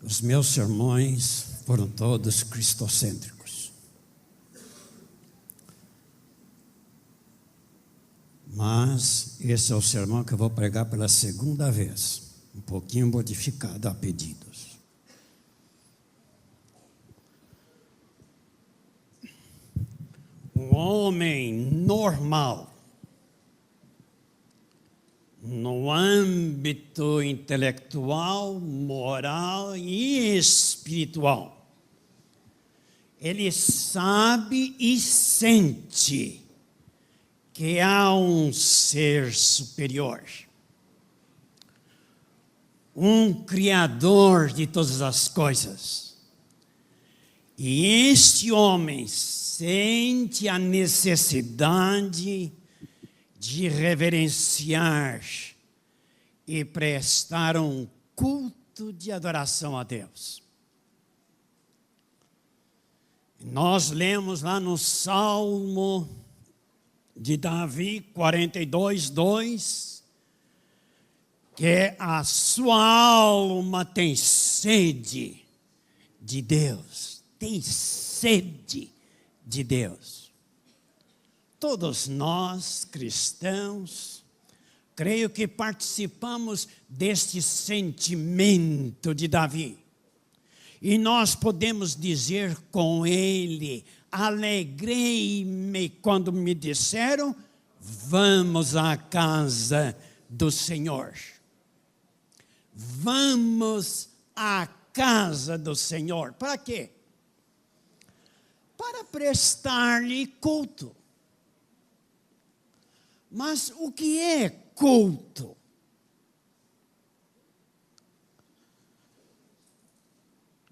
Os meus sermões foram todos cristocêntricos. Mas esse é o sermão que eu vou pregar pela segunda vez, um pouquinho modificado a pedidos. Um homem normal, no âmbito intelectual, moral e espiritual, ele sabe e sente que há um ser superior, um criador de todas as coisas. E este homem sente a necessidade de reverenciar e prestar um culto de adoração a Deus. Nós lemos lá no Salmo de Davi 42:2, que a sua alma tem sede de Deus, tem sede de Deus. Todos nós, cristãos, creio que participamos deste sentimento de Davi. E nós podemos dizer com ele: alegrei-me quando me disseram, vamos à casa do Senhor. Vamos à casa do Senhor. Para quê? Para prestar-lhe culto. Mas o que é culto?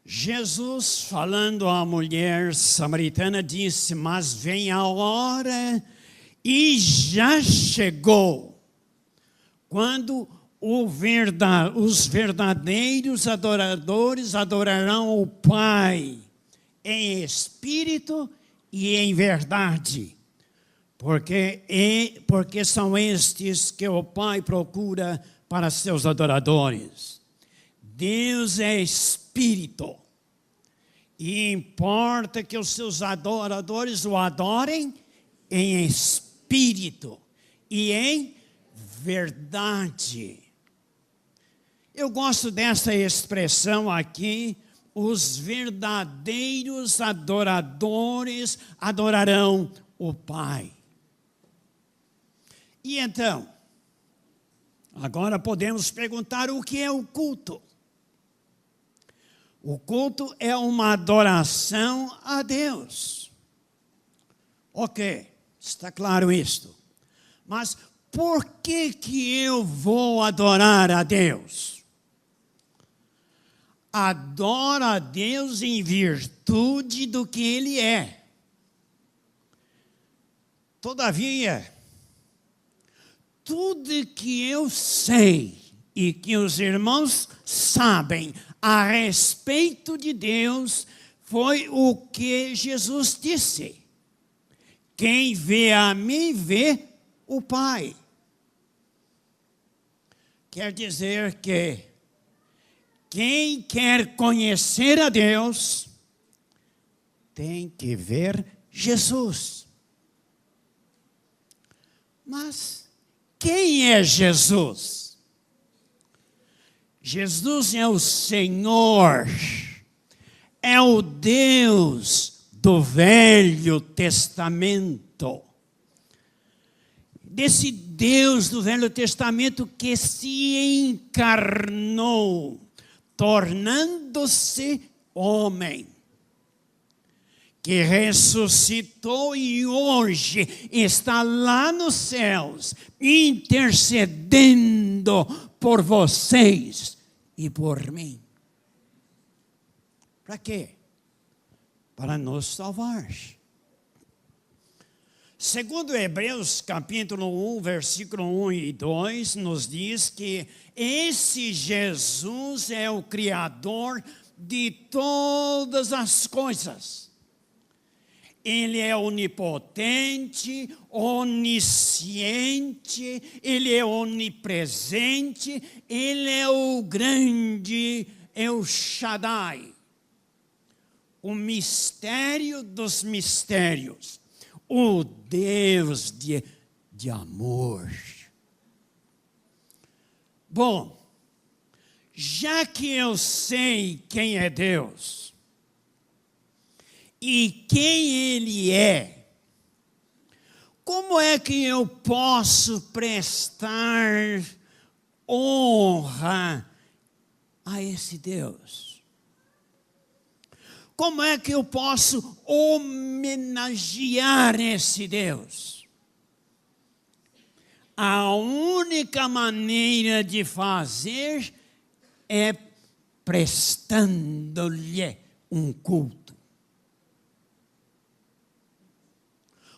Jesus, falando à mulher samaritana, disse: mas vem a hora, e já chegou, quando os verdadeiros adoradores adorarão o Pai em espírito e em verdade. Porque são estes que o Pai procura para seus adoradores. Deus é espírito, e importa que os seus adoradores o adorem em espírito e em verdade. Eu gosto dessa expressão aqui: os verdadeiros adoradores adorarão o Pai. E então, agora podemos perguntar: o que é o culto? O culto é uma adoração a Deus. Ok, está claro isto. Mas por que eu vou adorar a Deus? Adoro a Deus em virtude do que Ele é. Todavia, tudo que eu sei e que os irmãos sabem a respeito de Deus foi o que Jesus disse: quem vê a mim vê o Pai. Quer dizer que quem quer conhecer a Deus tem que ver Jesus. Mas quem é Jesus? Jesus é o Senhor, é o Deus do Velho Testamento. Desse Deus do Velho Testamento que se encarnou, tornando-se homem, que ressuscitou e hoje está lá nos céus, intercedendo por vocês e por mim. Para quê? Para nos salvar. Segundo Hebreus capítulo 1, versículo 1 e 2, nos diz que esse Jesus é o Criador de todas as coisas. Ele é onipotente, onisciente, Ele é onipresente, Ele é o grande El Shaddai, o mistério dos mistérios, o Deus de amor. Bom, já que eu sei quem é Deus e quem Ele é, como é que eu posso prestar honra a esse Deus? Como é que eu posso homenagear esse Deus? A única maneira de fazer é prestando-lhe um culto.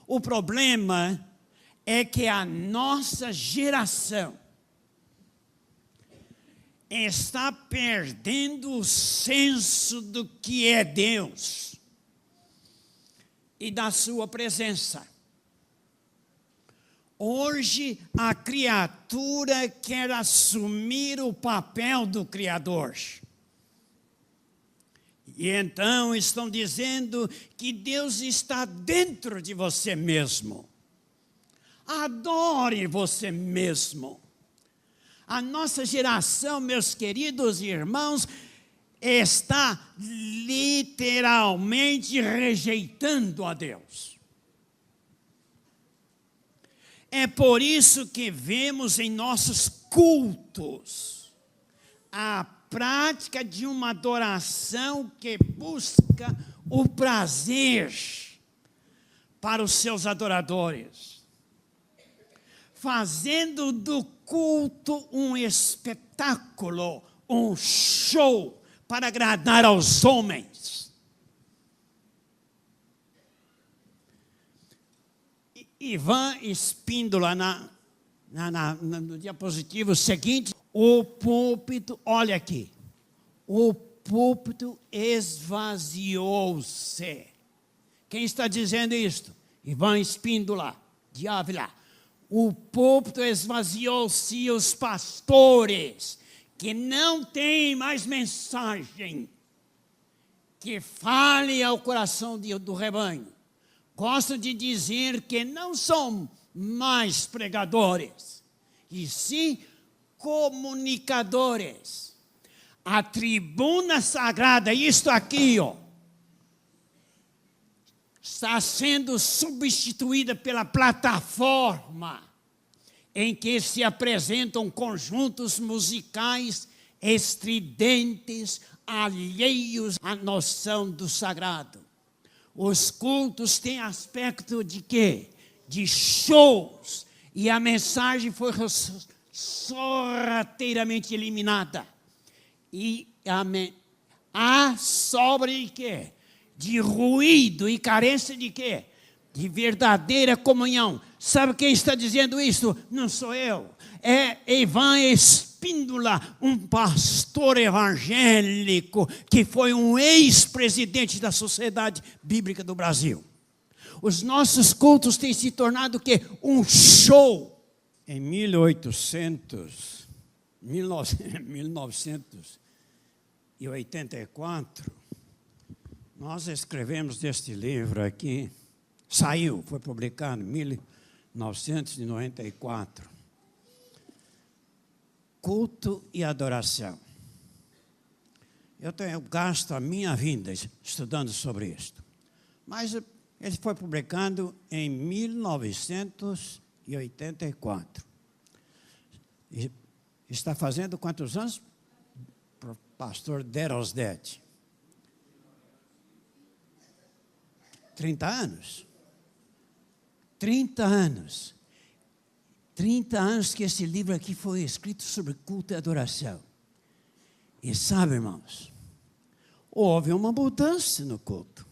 O problema é que a nossa geração está perdendo o senso do que é Deus e da sua presença. Hoje, a criatura quer assumir o papel do Criador. E então estão dizendo que Deus está dentro de você mesmo. Adore você mesmo. A nossa geração, meus queridos irmãos, está literalmente rejeitando a Deus. É por isso que vemos em nossos cultos a prática de uma adoração que busca o prazer para os seus adoradores, fazendo do culto um espetáculo, um show para agradar aos homens. Ivan Espíndola, no diapositivo seguinte, o púlpito, olha aqui, o púlpito esvaziou-se. Quem está dizendo isto? Ivan Espíndola, de Ávila. O púlpito esvaziou-se e os pastores, que não têm mais mensagem, que fale ao coração do rebanho, gostam de dizer que não são mais pregadores, e sim comunicadores. A tribuna sagrada, isto aqui, ó, está sendo substituída pela plataforma em que se apresentam conjuntos musicais estridentes, alheios à noção do sagrado. Os cultos têm aspecto de quê? De shows. E a mensagem foi sorrateiramente eliminada. E a sobra de quê? De ruído e carência de quê? De verdadeira comunhão. Sabe quem está dizendo isso? Não sou eu. É Ivan Espíndola, um pastor evangélico que foi um ex-presidente da Sociedade Bíblica do Brasil. Os nossos cultos têm se tornado o quê? Um show. Em 1984, nós escrevemos este livro aqui, foi publicado em 1994. Culto e adoração. Eu tenho gasto a minha vida estudando sobre isto. Mas ele foi publicado em 1984. E está fazendo quantos anos? Pastor Derosdet. 30 anos. 30 anos. 30 anos que esse livro aqui foi escrito sobre culto e adoração. E sabe, irmãos, houve uma mudança no culto.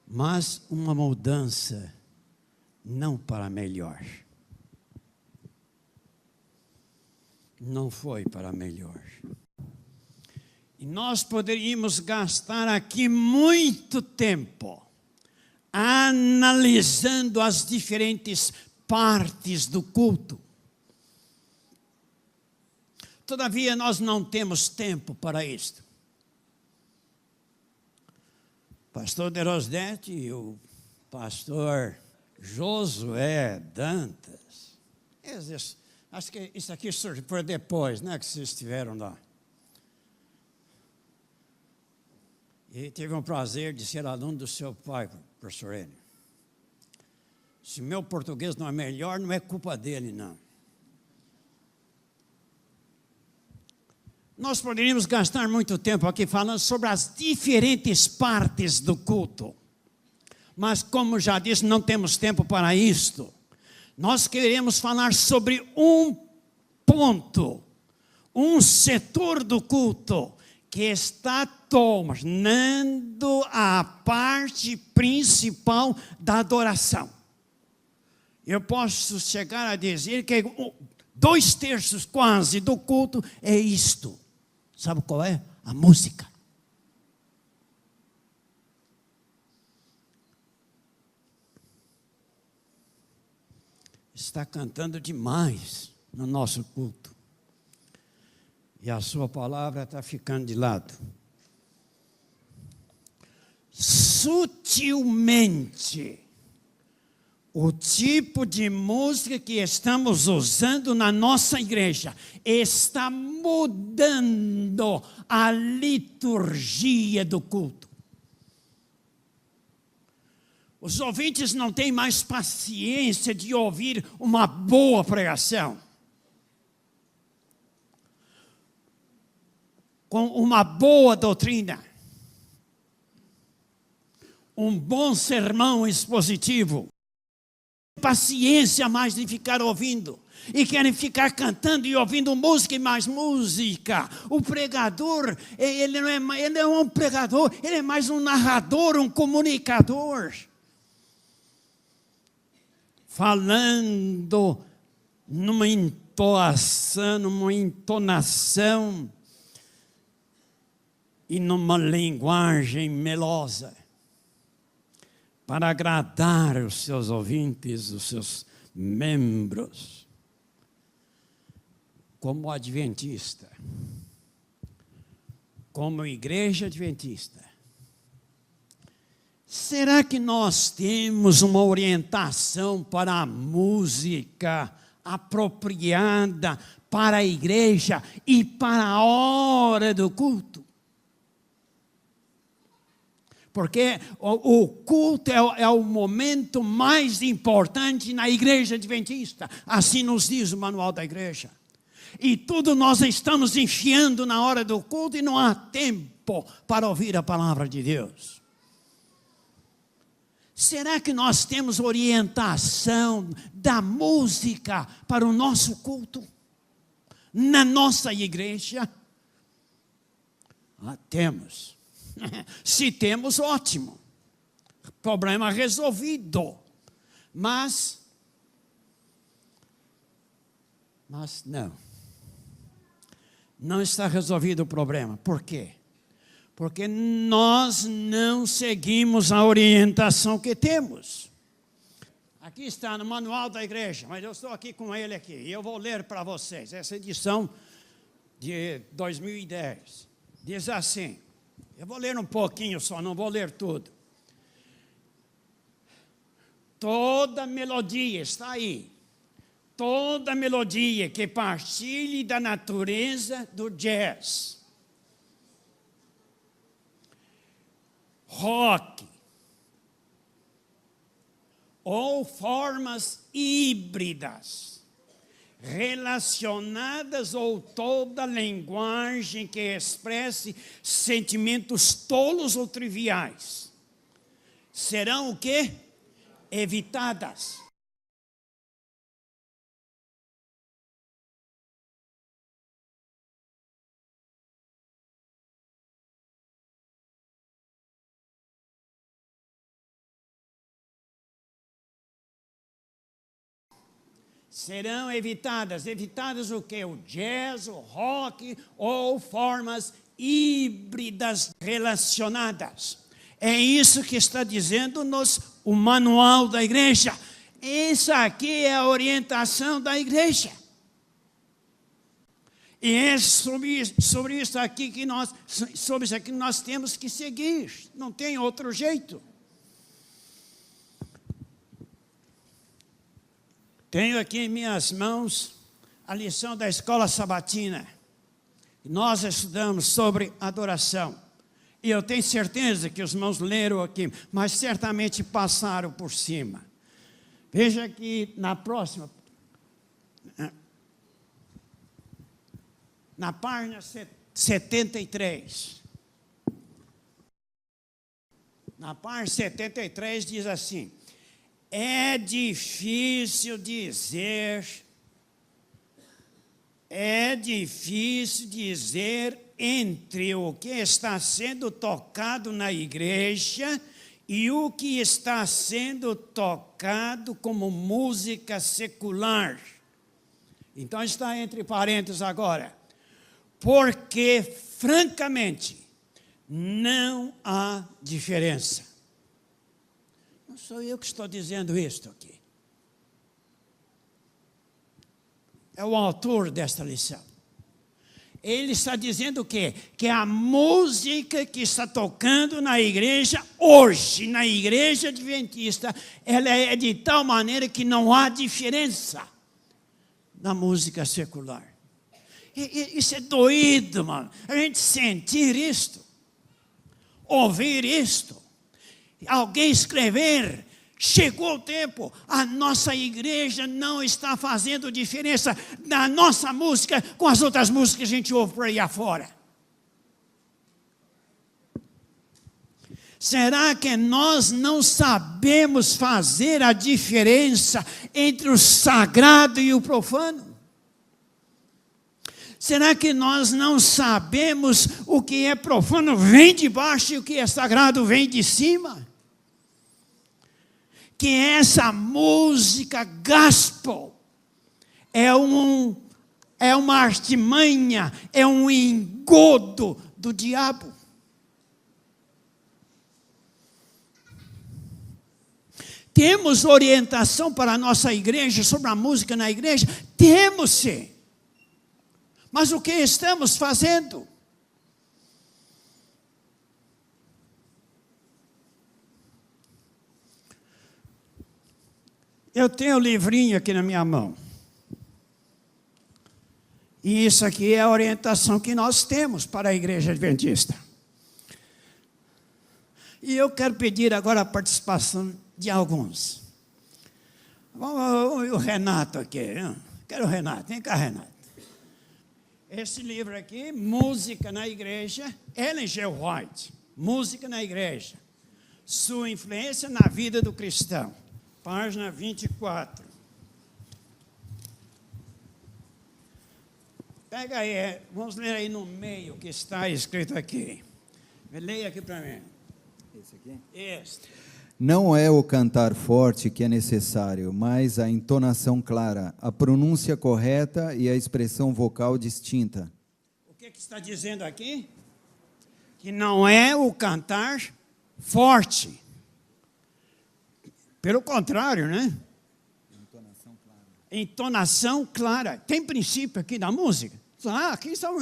Mas uma mudança não para melhor. Não foi para melhor. E nós poderíamos gastar aqui muito tempo analisando as diferentes partes do culto. Todavia, nós não temos tempo para isto. Pastor Derosdete e o pastor Josué Dantas. Acho que isso aqui surgiu por depois, né, que vocês estiveram lá. E tive um prazer de ser aluno do seu pai, professor Enio. Se meu português não é melhor, não é culpa dele, não. Nós poderíamos gastar muito tempo aqui falando sobre as diferentes partes do culto. Mas, como já disse, não temos tempo para isto. Nós queremos falar sobre um ponto, um setor do culto que está tornando a parte principal da adoração. Eu posso chegar a dizer que 2/3 quase do culto é isto. Sabe qual é? A música. Está cantando demais no nosso culto. E a sua palavra está ficando de lado. Sutilmente, o tipo de música que estamos usando na nossa igreja está mudando a liturgia do culto. Os ouvintes não têm mais paciência de ouvir uma boa pregação, com uma boa doutrina, um bom sermão expositivo. Paciência mais de ficar ouvindo, e querem ficar cantando e ouvindo música e mais música. O pregador, ele não é um pregador, ele é mais um narrador, um comunicador, falando numa entonação e numa linguagem melosa, para agradar os seus ouvintes, os seus membros. Como adventista, como igreja adventista, será que nós temos uma orientação para a música apropriada para a igreja e para a hora do culto? Porque o culto é o momento mais importante na igreja adventista. Assim nos diz o manual da igreja. E tudo nós estamos enfiando na hora do culto e não há tempo para ouvir a palavra de Deus. Será que nós temos orientação da música para o nosso culto? Na nossa igreja? Temos. Se temos, ótimo. Problema resolvido. Mas não. Não está resolvido o problema. Por quê? Porque nós não seguimos a orientação que temos. Aqui está no manual da igreja, mas eu estou aqui com ele aqui. E eu vou ler para vocês. Essa edição de 2010. Diz assim. Eu vou ler um pouquinho só, não vou ler tudo. Toda melodia, está aí. Toda melodia que partilhe da natureza do jazz, rock, ou formas híbridas, relacionadas ou toda linguagem que expresse sentimentos tolos ou triviais, serão o quê? Evitadas. Serão evitadas o quê? O jazz, o rock ou formas híbridas relacionadas. É isso que está dizendo-nos o manual da igreja. Essa aqui é a orientação da igreja. E é sobre isso aqui que nós temos que seguir. Não tem outro jeito. Tenho aqui em minhas mãos a lição da escola sabatina. Nós estudamos sobre adoração. E eu tenho certeza que os irmãos leram aqui, mas certamente passaram por cima. Veja aqui na próxima. Na página 73. Na página 73 diz assim: é difícil dizer entre o que está sendo tocado na igreja e o que está sendo tocado como música secular. Então está entre parênteses agora. Porque, francamente, não há diferença. Não sou eu que estou dizendo isto aqui. É o autor desta lição. Ele está dizendo o quê? Que a música que está tocando na igreja hoje, na igreja adventista, ela é de tal maneira que não há diferença da música secular. Isso é doído, mano. A gente sentir isto, ouvir isto, alguém escrever. Chegou o tempo, a nossa igreja não está fazendo diferença da nossa música com as outras músicas que a gente ouve por aí afora. Será que nós não sabemos fazer a diferença entre o sagrado e o profano? Será que nós não sabemos o que é profano vem de baixo e o que é sagrado vem de cima? Que essa música gospel é uma artimanha, é um engodo do diabo. Temos orientação para a nossa igreja sobre a música na igreja? Temos sim. Mas o que estamos fazendo? Eu tenho o livrinho aqui na minha mão. E isso aqui é a orientação que nós temos para a igreja adventista. E eu quero pedir agora a participação de alguns. O Renato aqui. Quero o Renato. Vem cá, Renato. Esse livro aqui, Música na Igreja, Ellen G. White. Música na Igreja. Sua influência na vida do cristão. Página 24. Pega aí, vamos ler aí no meio o que está escrito aqui. Leia aqui para mim. Esse aqui? Este. Não é o cantar forte que é necessário, mas a entonação clara, a pronúncia correta e a expressão vocal distinta. O que está dizendo aqui? Que não é o cantar forte. Pelo contrário, né? Entonação clara. Entonação clara. Tem princípio aqui da música? Aqui são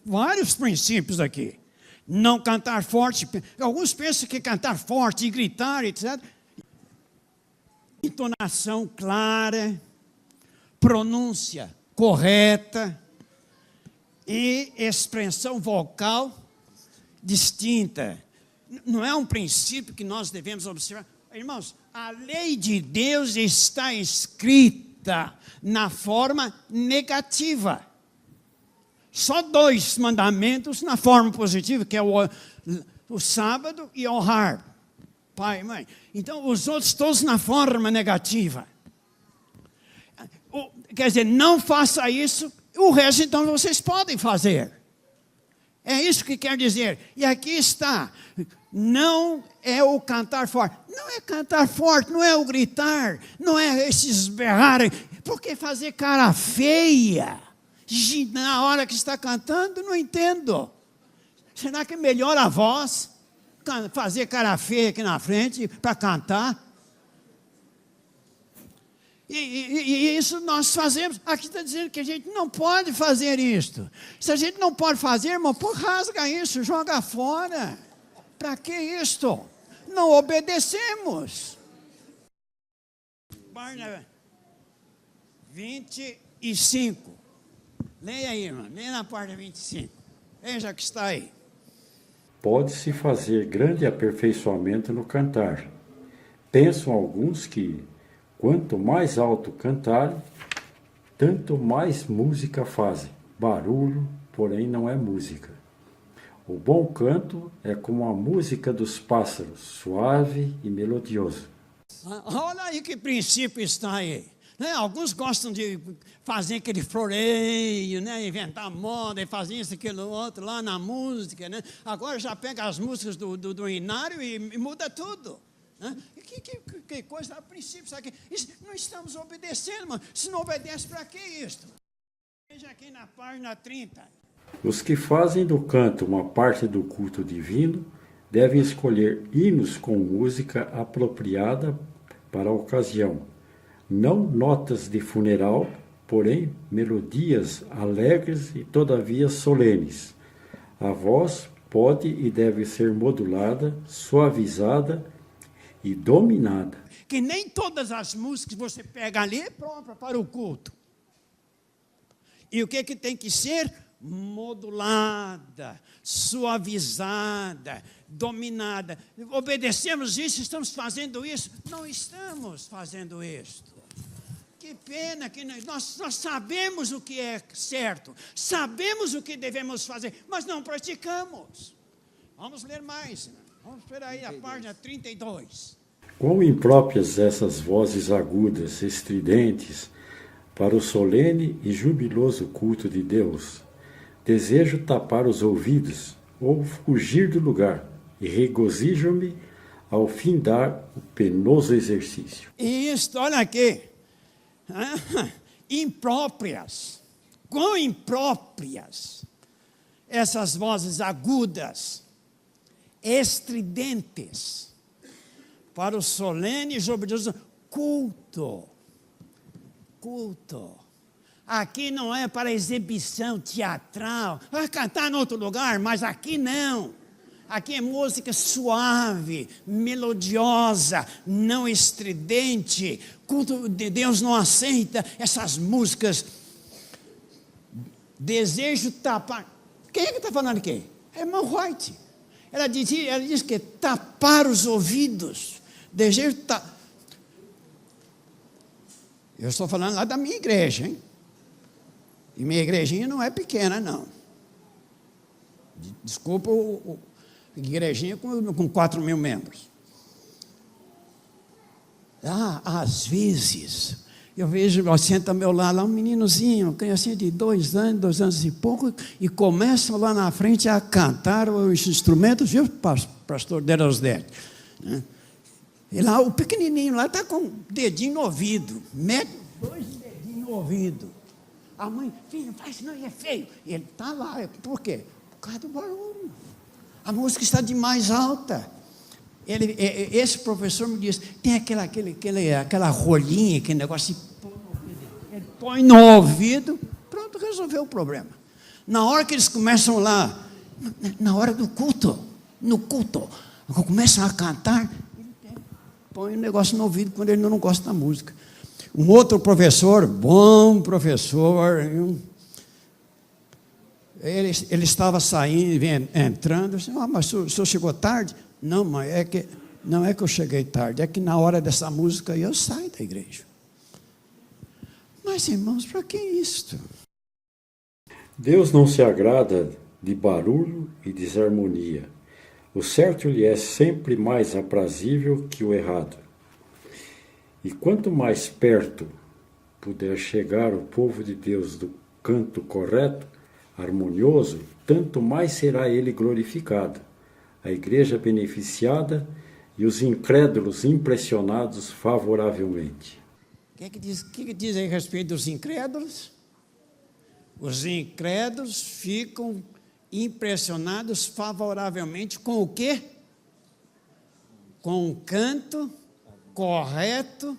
vários princípios aqui. Não cantar forte. Alguns pensam que cantar forte e gritar, etc. Entonação clara, pronúncia correta e expressão vocal distinta. Não é um princípio que nós devemos observar. Irmãos, a lei de Deus está escrita na forma negativa. Só 2 mandamentos na forma positiva, que é o sábado e honrar pai e mãe. Então, os outros todos na forma negativa. Quer dizer, não faça isso, o resto então vocês podem fazer. É isso que quer dizer. E aqui está, não é o cantar forte. Não é cantar forte, não é o gritar, não é esses berrarem. Por que fazer cara feia? Na hora que está cantando, não entendo. Será que melhora a voz? Fazer cara feia aqui na frente para cantar? E isso nós fazemos. Aqui está dizendo que a gente não pode fazer isto. Se a gente não pode fazer, irmão, pô, rasga isso, joga fora. Para que isto? Não obedecemos. Página 25. Leia aí, irmão. Leia na página 25. Veja que está aí. Pode-se fazer grande aperfeiçoamento no cantar. Pensam alguns que, quanto mais alto cantarem, tanto mais música fazem. Barulho, porém, não é música. O bom canto é como a música dos pássaros, suave e melodioso. Olha aí que princípio está aí. Né? Alguns gostam de fazer aquele floreio, né? Inventar moda e fazer isso, aquilo, outro lá na música. Né? Agora já pega as músicas do Inário e muda tudo. Né? Que coisa, a princípio, sabe que isso, não estamos obedecendo, mano. Se não obedece, para que isto? Veja aqui na página 30. Os que fazem do canto uma parte do culto divino devem escolher hinos com música apropriada para a ocasião. Não notas de funeral, porém melodias alegres e todavia solenes. A voz pode e deve ser modulada, suavizada e dominada. Que nem todas as músicas que você pega ali é própria para o culto. E o que tem que ser? Modulada, suavizada, dominada. Obedecemos isso, estamos fazendo isso? Não estamos fazendo isso. Que pena que nós sabemos o que é certo, sabemos o que devemos fazer, mas não praticamos. Vamos ler mais. Vamos esperar aí a página 32. Quão impróprias essas vozes agudas, estridentes, para o solene e jubiloso culto de Deus. Desejo tapar os ouvidos ou fugir do lugar e regozijo-me ao findar o penoso exercício. Isto, olha aqui. Impróprias. Quão impróprias essas vozes agudas, estridentes, para o solene e jubiloso culto. Culto. Aqui não é para exibição teatral. Vai cantar em outro lugar, mas aqui não. Aqui é música suave, melodiosa, não estridente. Culto de Deus não aceita essas músicas. Desejo tapar. Quem é que está falando aqui? É irmã White. Ela diz que tapar os ouvidos. Desejo tapar. Eu estou falando lá da minha igreja, hein? E minha igrejinha não é pequena, não. Desculpa, igrejinha com 4 mil membros. Às vezes, eu vejo, senta ao meu lado, lá um meninozinho, criancinha de 2 anos e pouco, e começam lá na frente a cantar os instrumentos, viu, pastor Derosdete? E lá, o pequenininho lá está com o dedinho no ouvido, mete 2 dedinhos no ouvido. A mãe, filho, não faz não, é feio. E ele está lá, por quê? Por causa do barulho. A música está de mais alta. Esse professor me disse, tem aquela rolinha, aquele negócio, ele põe no ouvido, pronto, resolveu o problema. Na hora que eles começam lá, na hora do culto, no culto, começam a cantar, ele põe o negócio no ouvido quando ele não gosta da música. Um outro professor, bom professor, ele estava saindo, entrando, disse, mas o senhor chegou tarde? Não, mãe, não é que eu cheguei tarde, é que na hora dessa música eu saio da igreja. Mas, irmãos, para que isto? Deus não se agrada de barulho e desarmonia. O certo lhe é sempre mais aprazível que o errado. E quanto mais perto puder chegar o povo de Deus do canto correto, harmonioso, tanto mais será ele glorificado, a igreja beneficiada e os incrédulos impressionados favoravelmente. O que diz aí a respeito dos incrédulos? Os incrédulos ficam impressionados favoravelmente com o quê? Com o canto correto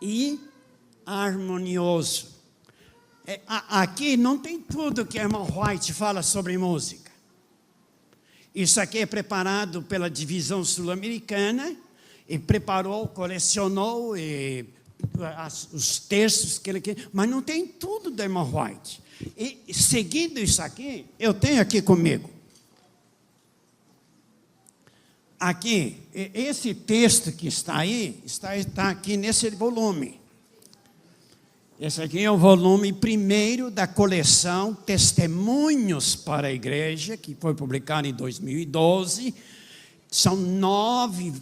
e harmonioso. Aqui não tem tudo que a irmã White fala sobre música. Isso aqui é preparado pela divisão sul-americana, e preparou, colecionou os textos que ele quer, mas não tem tudo da irmã White. E seguindo isso aqui, eu tenho aqui comigo. Aqui, esse texto que está aí, está aqui nesse volume. Esse aqui é o volume primeiro da coleção Testemunhos para a Igreja, que foi publicado em 2012. São 9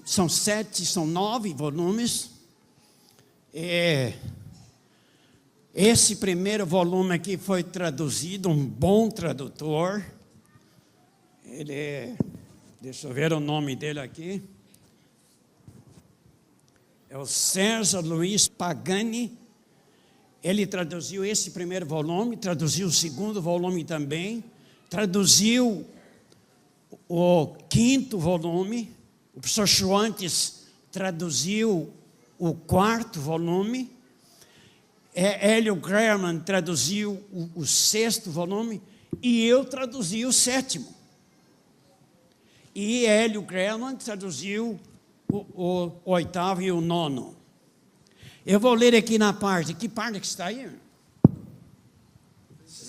volumes. Esse primeiro volume aqui foi traduzido, um bom tradutor. Deixa eu ver o nome dele aqui. É o César Luiz Pagani. Ele traduziu esse primeiro volume, traduziu o segundo volume também, traduziu o 5º volume. O professor Schwantes traduziu o 4º volume. Hélio Graham traduziu o 6º volume, e eu traduzi o 7º. E Hélio Graham traduziu o 8º e o 9º. Eu vou ler aqui na parte. Que parte que está aí?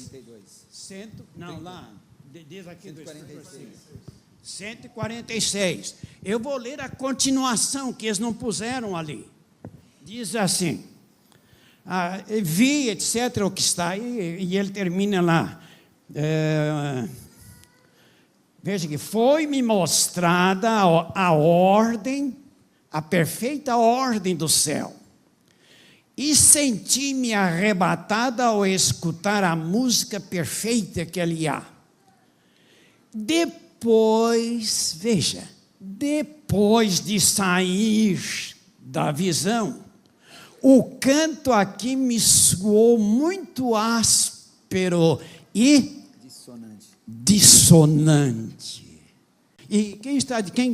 32. Não, lá. Diz aqui 146. 146. Eu vou ler a continuação, que eles não puseram ali. Diz assim. Vi, etc., o que está aí, e ele termina lá. Veja que foi-me mostrada a ordem, a perfeita ordem do céu. E senti-me arrebatada ao escutar a música perfeita que ali há. Depois de sair da visão, o canto aqui me soou muito áspero e dissonante. E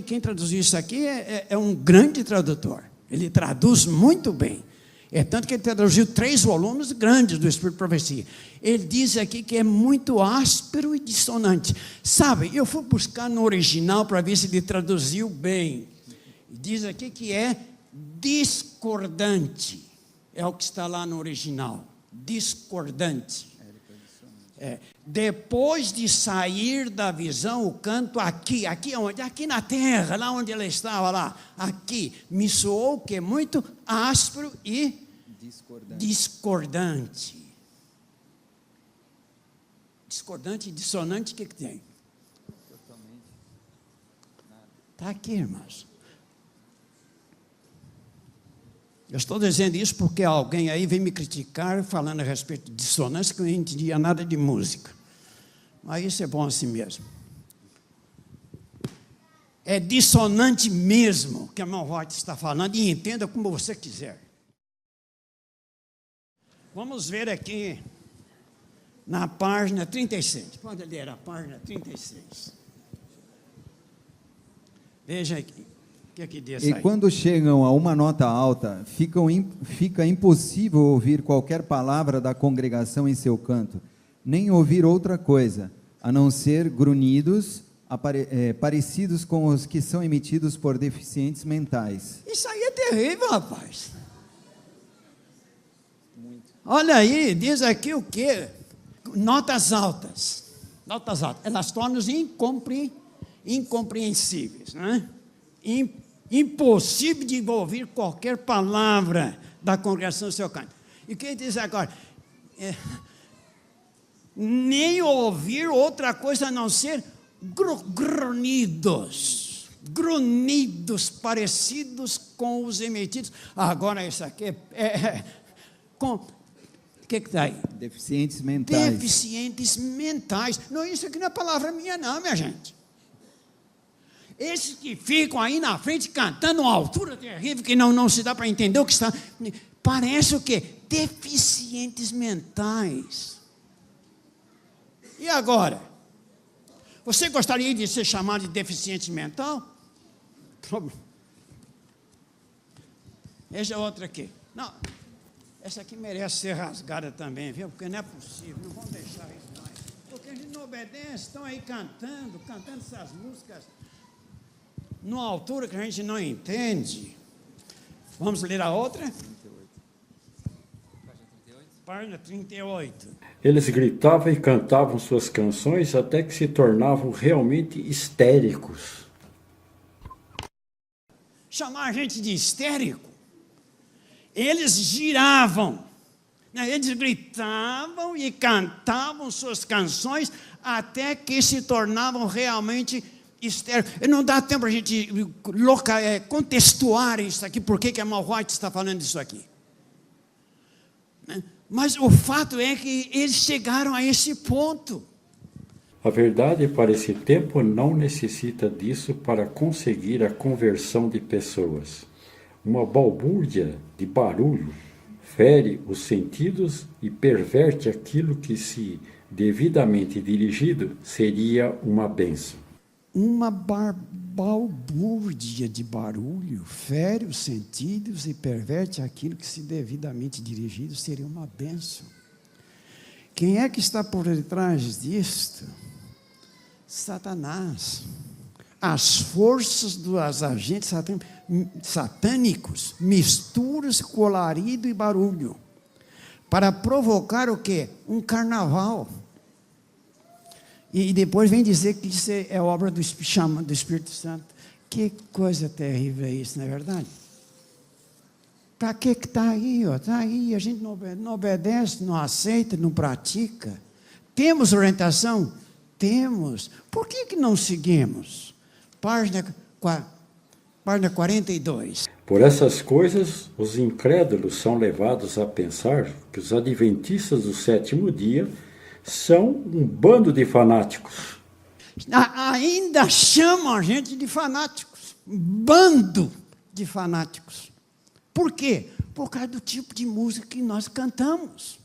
quem traduziu isso aqui é um grande tradutor. Ele traduz muito bem. É tanto que ele traduziu 3 volumes grandes do Espírito de Profecia. Ele diz aqui que é muito áspero e dissonante. Sabe, eu fui buscar no original para ver se ele traduziu bem. Diz aqui que é discordante. É o que está lá no original. Discordante. Depois de sair da visão, o canto aqui onde? Aqui na terra, lá onde ela estava lá, aqui, me soou que é muito áspero e discordante. Discordante e dissonante, o que tem? Está aqui, irmãos. Eu estou dizendo isso porque alguém aí vem me criticar falando a respeito de dissonância, que eu não entendia nada de música. Mas isso é bom assim mesmo. É dissonante mesmo que a irmã White está falando, e entenda como você quiser. Vamos ver aqui na página 36. Pode ler a página 36. Veja aqui. E quando chegam a uma nota alta, fica impossível ouvir qualquer palavra da congregação em seu canto, nem ouvir outra coisa, a não ser grunhidos parecidos com os que são emitidos por deficientes mentais. Isso aí é terrível, rapaz. Muito. Olha aí, diz aqui o quê? Notas altas. Notas altas. Elas tornam-se incompreensíveis, né? Impossível de ouvir qualquer palavra da congregação do seu canto. E o que ele diz agora? Nem ouvir outra coisa a não ser grunhidos parecidos com os emitidos. Agora isso aqui com o que está aí? Deficientes mentais. Deficientes mentais. Não, isso aqui não é palavra minha não, minha gente. Esses que ficam aí na frente cantando uma altura terrível que não se dá para entender o que está. Parece o quê? Deficientes mentais. E agora? Você gostaria de ser chamado de deficiente mental? Veja outra aqui. Não, Essa aqui merece ser rasgada também, viu? Porque não é possível, não vamos deixar isso mais. Porque a gente não obedece, estão aí cantando essas músicas numa altura que a gente não entende. Vamos ler a outra? Página 38. Eles gritavam e cantavam suas canções até que se tornavam realmente histéricos. Chamar a gente de histérico? Eles giravam, né? Eles gritavam e cantavam suas canções até que se tornavam realmente histéricos. Não dá tempo para a gente contextuar isso aqui, por que a Ellen White está falando isso aqui. Né? Mas o fato é que eles chegaram a esse ponto. A verdade, para esse tempo, não necessita disso para conseguir a conversão de pessoas. Uma balbúrdia de barulho fere os sentidos e perverte aquilo que, se devidamente dirigido, seria uma bênção. Uma balbúrdia de barulho fere os sentidos e perverte aquilo que, se devidamente dirigido, seria uma bênção. Quem é que está por detrás disto? Satanás. As forças dos agentes satânicos misturam com alarido e barulho para provocar o quê? Um carnaval. E depois vem dizer que isso é obra do Espírito Santo. Que coisa terrível é isso, não é verdade? Para que está aí? Está aí, a gente não obedece, não aceita, não pratica. Temos orientação? Temos. Por que não seguimos? Página 42. Por essas coisas, os incrédulos são levados a pensar que os adventistas do sétimo dia são um bando de fanáticos. Ainda chamam a gente de fanáticos. Bando de fanáticos. Por quê? Por causa do tipo de música que nós cantamos.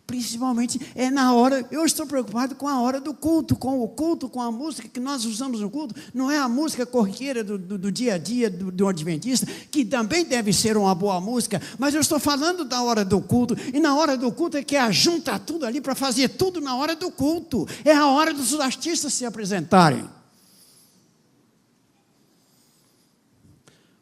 Principalmente é na hora, eu estou preocupado com a hora do culto, com a música que nós usamos no culto. Não é a música corriqueira do dia a dia do adventista, que também deve ser uma boa música, mas eu estou falando da hora do culto, e na hora do culto é que ajunta tudo ali para fazer tudo na hora do culto. É a hora dos artistas se apresentarem.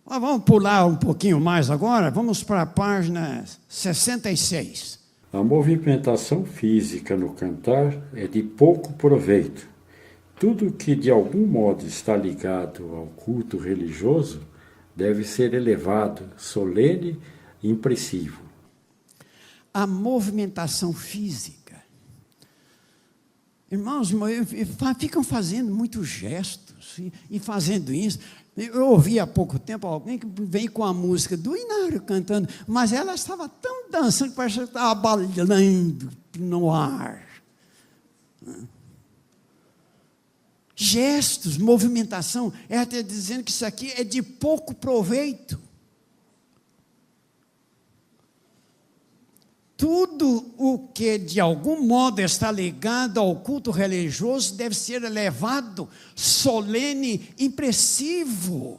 Vamos pular um pouquinho mais agora, vamos para a página 66. A movimentação física no cantar é de pouco proveito. Tudo que de algum modo está ligado ao culto religioso deve ser elevado, solene e impressivo. A movimentação física. Irmãos, ficam fazendo muitos gestos e fazendo isso. Eu ouvi há pouco tempo alguém que veio com a música do Inário cantando, mas ela estava tão dançando que parecia que estava bailando no ar. Gestos, movimentação, é até dizendo que isso aqui é de pouco proveito. Tudo o que de algum modo está ligado ao culto religioso deve ser elevado, solene, impressivo.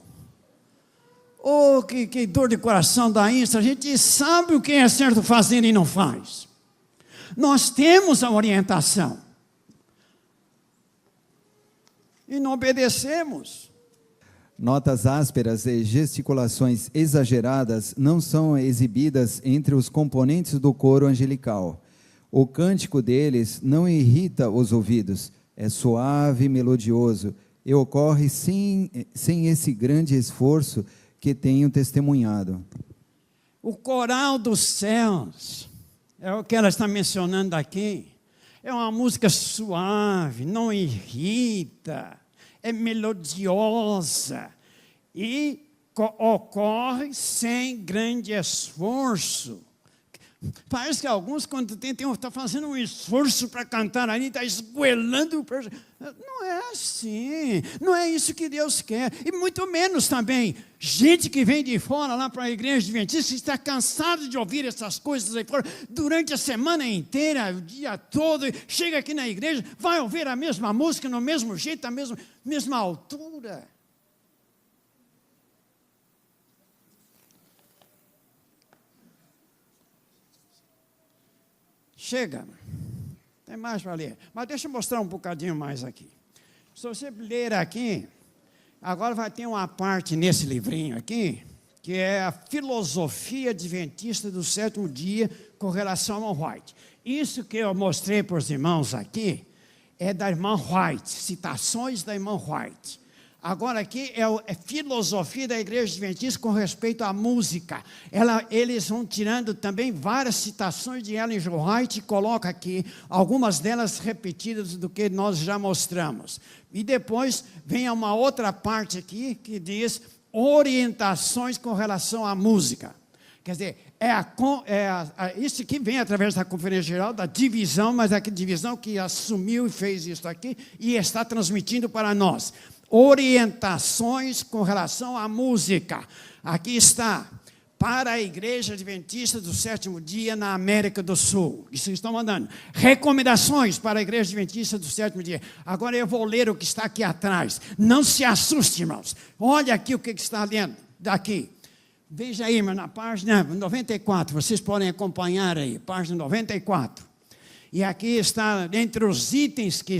Oh, que dor de coração dá isso. A gente sabe o que é certo fazer e não faz. Nós temos a orientação. E não obedecemos. Notas ásperas e gesticulações exageradas não são exibidas entre os componentes do coro angelical. O cântico deles não irrita os ouvidos, é suave e melodioso, e ocorre sem esse grande esforço que tenho testemunhado. O coral dos céus, é o que ela está mencionando aqui, é uma música suave, não irrita, é melodiosa e ocorre sem grande esforço. Parece que alguns, quando estão fazendo um esforço para cantar ali, está esgoelando. Não é assim, não é isso que Deus quer. E muito menos também, gente que vem de fora lá para a igreja adventista, está cansado de ouvir essas coisas aí fora, durante a semana inteira, o dia todo, chega aqui na igreja, vai ouvir a mesma música, no mesmo jeito, a mesma altura. Chega. Tem mais para ler. Mas deixa eu mostrar um bocadinho mais aqui. Se você ler aqui, agora vai ter uma parte nesse livrinho aqui, que é a filosofia adventista do sétimo dia com relação ao White. Isso que eu mostrei para os irmãos aqui é da irmã White, citações da irmã White. Agora aqui é filosofia da igreja adventista com respeito à música. Eles vão tirando também várias citações de Ellen G. White e coloca aqui algumas delas repetidas do que nós já mostramos. E depois vem uma outra parte aqui que diz orientações com relação à música. Quer dizer, isso aqui vem através da Conferência Geral, da divisão, mas é a divisão que assumiu e fez isso aqui e está transmitindo para nós. Orientações com relação à música. Aqui está, para a Igreja Adventista do Sétimo Dia na América do Sul. Isso estão mandando. Recomendações para a Igreja Adventista do Sétimo Dia. Agora eu vou ler o que está aqui atrás. Não se assuste, irmãos. Olha aqui o que está lendo daqui. Veja aí, na página 94. Vocês podem acompanhar aí, página 94. E aqui está, entre os itens que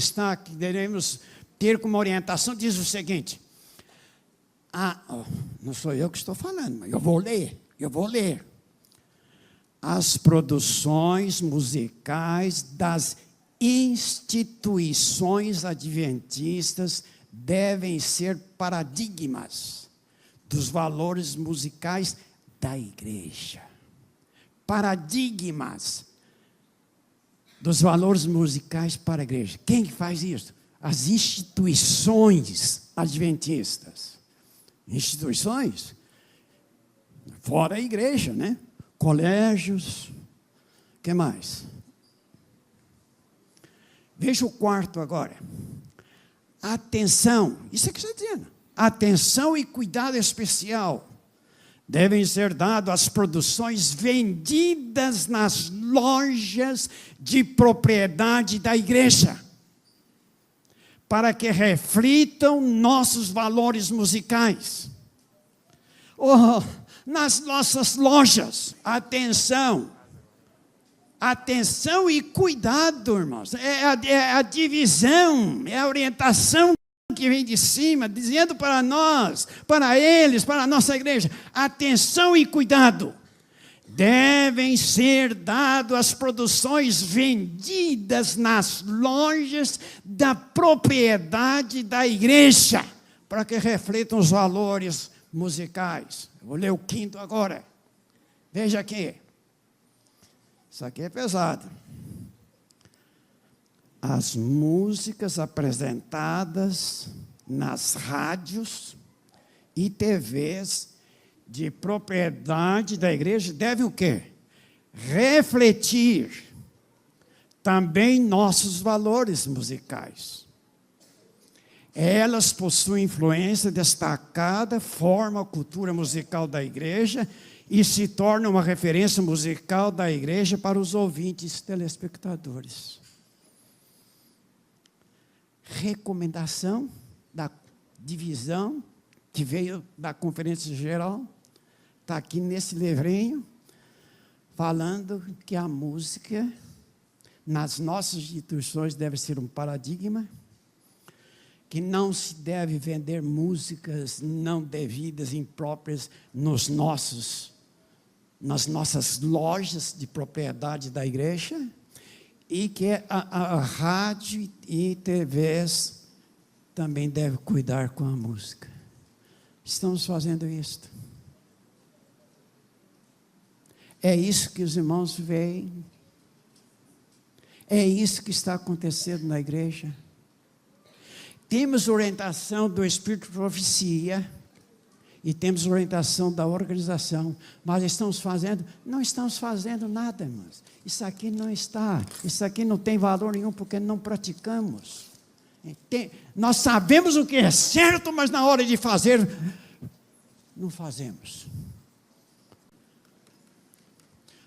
devemos ter como orientação, diz o seguinte. Não sou eu que estou falando, mas eu vou ler. As produções musicais das instituições adventistas devem ser paradigmas dos valores musicais da igreja. Paradigmas dos valores musicais para a igreja. Quem faz isso? As instituições adventistas. Instituições? Fora a igreja, né? Colégios. O que mais? Veja o quarto agora. Atenção. Isso é que está dizendo. Atenção e cuidado especial devem ser dados às produções vendidas nas lojas de propriedade da igreja, para que reflitam nossos valores musicais. Nas nossas lojas, atenção e cuidado, irmãos. É a divisão, é a orientação que vem de cima, dizendo para nós, para eles, para a nossa igreja, atenção e cuidado. Devem ser dados às produções vendidas nas lojas da propriedade da igreja, para que reflitam os valores musicais. Eu vou ler o quinto agora. Veja aqui. Isso aqui é pesado. As músicas apresentadas nas rádios e TVs de propriedade da igreja devem o quê? Refletir também nossos valores musicais. Elas possuem influência destacada, formam a cultura musical da igreja e se tornam uma referência musical da igreja para os ouvintes telespectadores. Recomendação da divisão que veio da Conferência Geral, está aqui nesse livrinho, falando que a música nas nossas instituições deve ser um paradigma, que não se deve vender músicas não devidas, impróprias nas nossas lojas de propriedade da igreja, e que a rádio e TVs também devem cuidar com a música. Estamos fazendo isso. É isso que os irmãos veem. É isso que está acontecendo na igreja. Temos orientação do Espírito de Profecia e temos orientação da organização, mas não estamos fazendo nada, irmãos. Isso aqui não tem valor nenhum porque não praticamos. Nós sabemos o que é certo, mas na hora de fazer, não fazemos.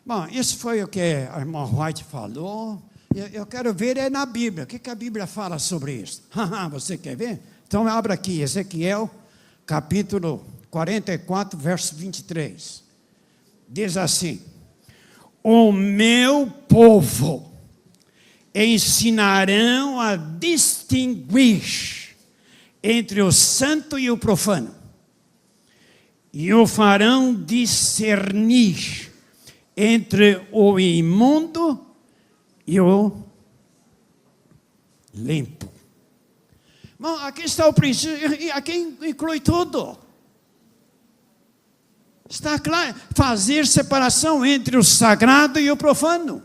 Bom, isso foi o que a irmã White falou. Eu quero ver na Bíblia. O que a Bíblia fala sobre isso? Você quer ver? Então abra aqui, Ezequiel, capítulo 44, verso 23. Diz assim: o meu povo ensinarão a distinguir entre o santo e o profano, e o farão discernir entre o imundo e o limpo. Bom, aqui está o princípio, e aqui inclui tudo. Está claro, fazer separação entre o sagrado e o profano.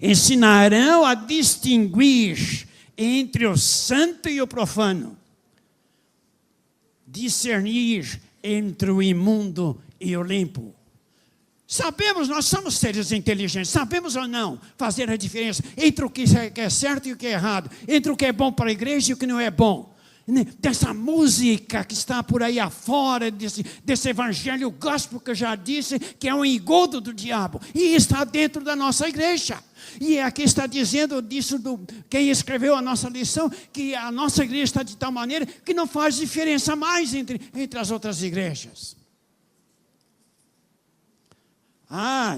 Ensinarão a distinguir entre o santo e o profano. Discernir entre o imundo e o limpo. Sabemos, nós somos seres inteligentes, sabemos ou não fazer a diferença entre o que é certo e o que é errado, entre o que é bom para a igreja e o que não é bom. Dessa música que está por aí afora, desse evangelho gospel que eu já disse, que é um engodo do diabo, e está dentro da nossa igreja. E aqui está dizendo disso, quem escreveu a nossa lição, que a nossa igreja está de tal maneira que não faz diferença mais entre as outras igrejas.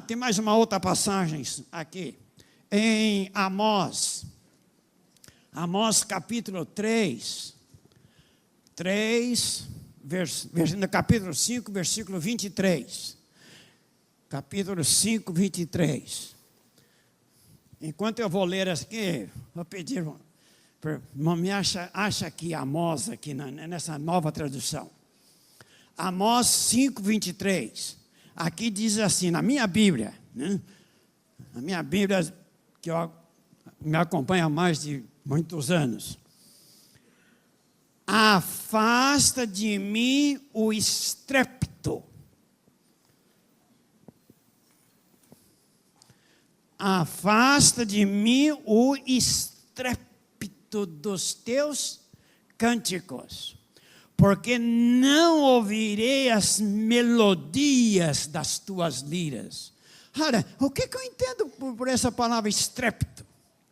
Tem mais uma outra passagem aqui, em Amós. Amós capítulo 3, no capítulo 5, versículo 23. Capítulo 5, 23. Enquanto eu vou ler aqui, vou pedir, me acha aqui Amós, aqui nessa nova tradução. Amós 5, 23. Aqui diz assim, na minha Bíblia, né? A minha Bíblia, que me acompanha há mais de muitos anos. Afasta de mim o estrépito. Afasta de mim o estrépito dos teus cânticos, porque não ouvirei as melodias das tuas liras. Ora, o que eu entendo por essa palavra estrépito?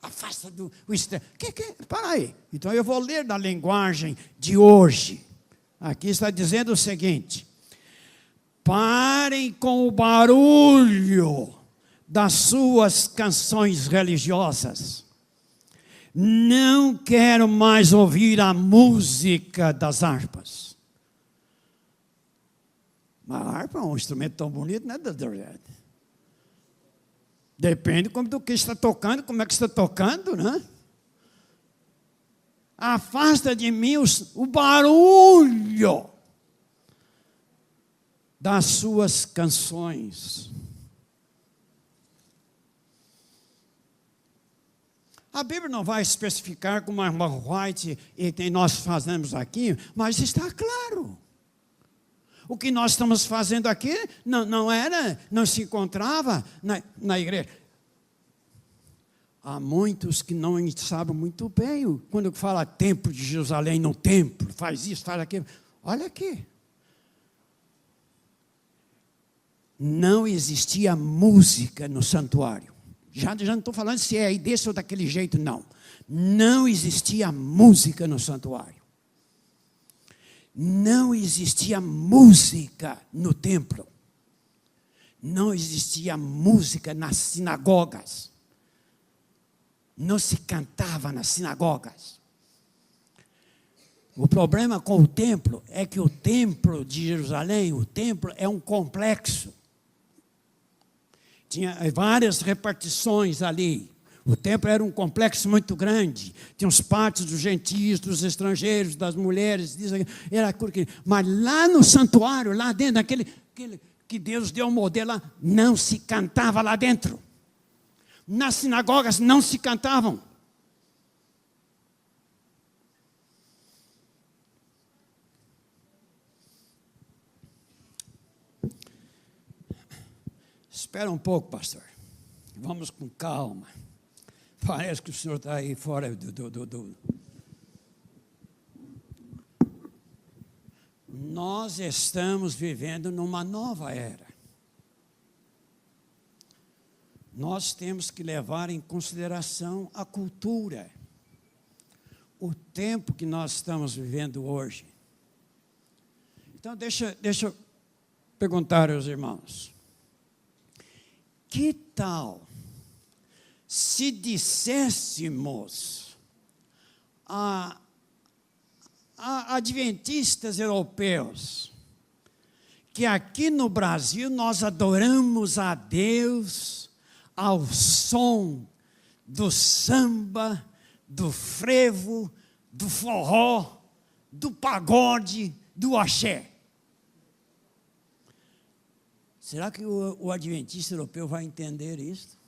Afasta do estrépito. Para aí. Então eu vou ler na linguagem de hoje. Aqui está dizendo o seguinte: parem com o barulho das suas canções religiosas. Não quero mais ouvir a música das harpas. A harpa é um instrumento tão bonito, né, doutor? Depende do que está tocando, como é que está tocando, né? Afasta de mim o barulho das suas canções. A Bíblia não vai especificar como a irmã White e nós fazemos aqui, mas está claro. O que nós estamos fazendo aqui não se encontrava na igreja. Há muitos que não sabem muito bem, quando fala templo de Jerusalém, no templo, faz isso, faz aquilo. Olha aqui. Não existia música no santuário. Já não estou falando se é desse ou daquele jeito, não. Não existia música no santuário. Não existia música no templo. Não existia música nas sinagogas. Não se cantava nas sinagogas. O problema com o templo é que o templo de Jerusalém, o templo é um complexo. Tinha várias repartições ali. O templo era um complexo muito grande. Tinha os pátios dos gentios, dos estrangeiros, das mulheres. Era, mas lá no santuário, lá dentro, aquele que Deus deu um modelo lá, não se cantava lá dentro. Nas sinagogas não se cantavam. Espera um pouco, pastor. Vamos com calma. Parece que o senhor está aí fora do... Nós estamos vivendo numa nova era. Nós temos que levar em consideração a cultura, o tempo que nós estamos vivendo hoje. Então, deixa eu perguntar aos irmãos. Que tal se disséssemos a adventistas europeus que aqui no Brasil nós adoramos a Deus ao som do samba, do frevo, do forró, do pagode, do axé. Será que o adventista europeu vai entender isso?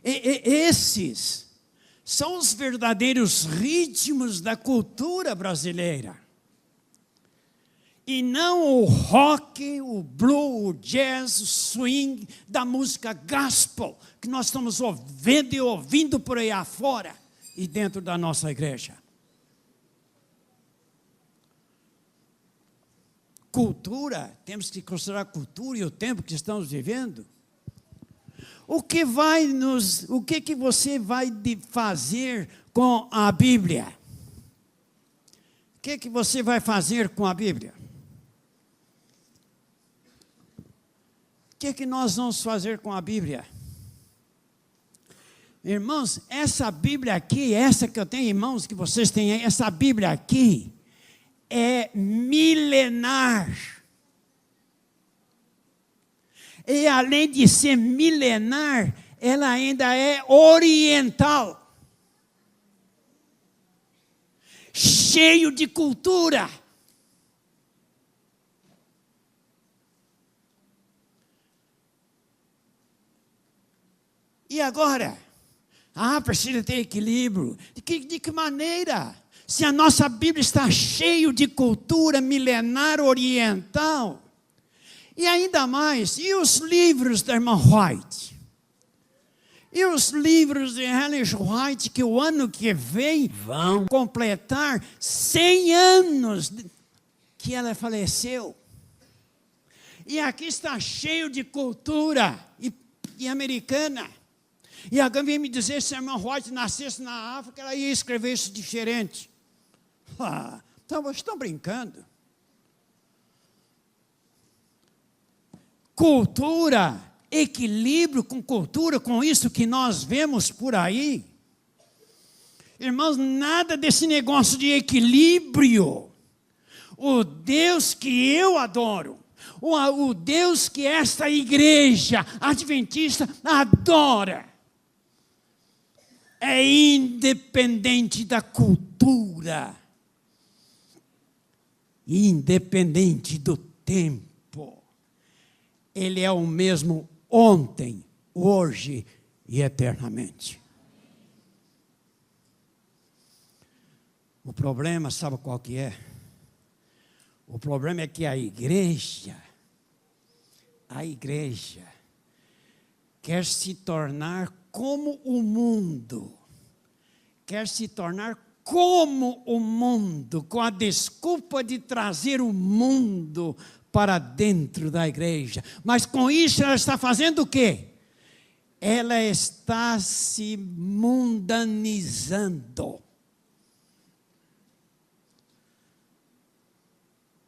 Esses são os verdadeiros ritmos da cultura brasileira. E não o rock, o blues, o jazz, o swing da música gospel, que nós estamos ouvindo e ouvindo por aí afora e dentro da nossa igreja. Cultura, temos que considerar a cultura e o tempo que estamos vivendo. O que você vai fazer com a Bíblia? O que você vai fazer com a Bíblia? O que nós vamos fazer com a Bíblia? Irmãos, essa Bíblia aqui, essa que eu tenho em mãos, que vocês têm aí, essa Bíblia aqui, é milenar. E além de ser milenar, ela ainda é oriental. Cheio de cultura. E agora? Precisa ter equilíbrio. De que maneira? Se a nossa Bíblia está cheia de cultura milenar oriental, e ainda mais, e os livros da irmã White? E os livros de Ellen White, que o ano que vem vão completar 100 anos que ela faleceu. E aqui está cheio de cultura e americana. E alguém vem me dizer, se a irmã White nascesse na África, ela ia escrever isso diferente. Então, vocês estão brincando. Cultura, equilíbrio com cultura, com isso que nós vemos por aí. Irmãos, nada desse negócio de equilíbrio. O Deus que eu adoro, o Deus que esta igreja adventista adora, é independente da cultura, independente do tempo. Ele é o mesmo ontem, hoje e eternamente. O problema, sabe qual que é? O problema é que a igreja quer se tornar como o mundo, quer se tornar como o mundo, com a desculpa de trazer o mundo para dentro da igreja. Mas com isso ela está fazendo o quê? Ela está se mundanizando.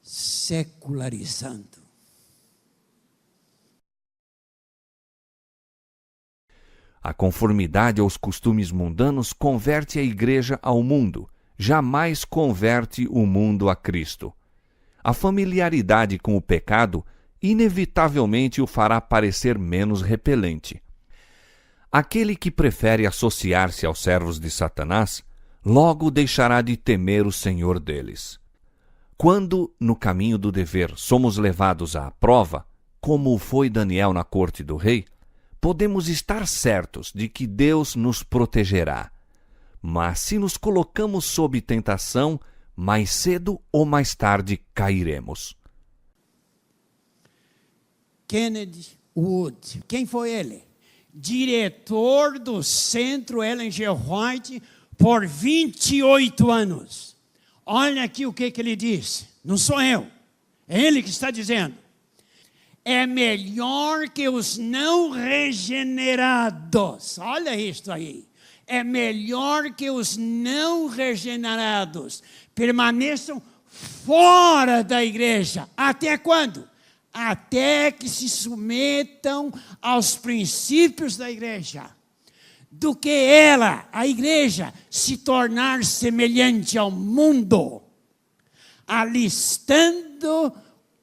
Secularizando. A conformidade aos costumes mundanos converte a igreja ao mundo, jamais converte o mundo a Cristo. A familiaridade com o pecado inevitavelmente o fará parecer menos repelente. Aquele que prefere associar-se aos servos de Satanás, logo deixará de temer o Senhor deles. Quando, no caminho do dever, somos levados à prova, como foi Daniel na corte do rei, podemos estar certos de que Deus nos protegerá. Mas se nos colocamos sob tentação, mais cedo ou mais tarde cairemos. Kenneth Wood, quem foi ele? Diretor do Centro Ellen G. White por 28 anos. Olha aqui o que ele diz. Não sou eu, é ele que está dizendo. É melhor que os não regenerados. Olha isso aí. É melhor que os não regenerados permaneçam fora da igreja. Até quando? até que se submetam aos princípios da igreja, do que ela, a igreja, se tornar semelhante ao mundo, alistando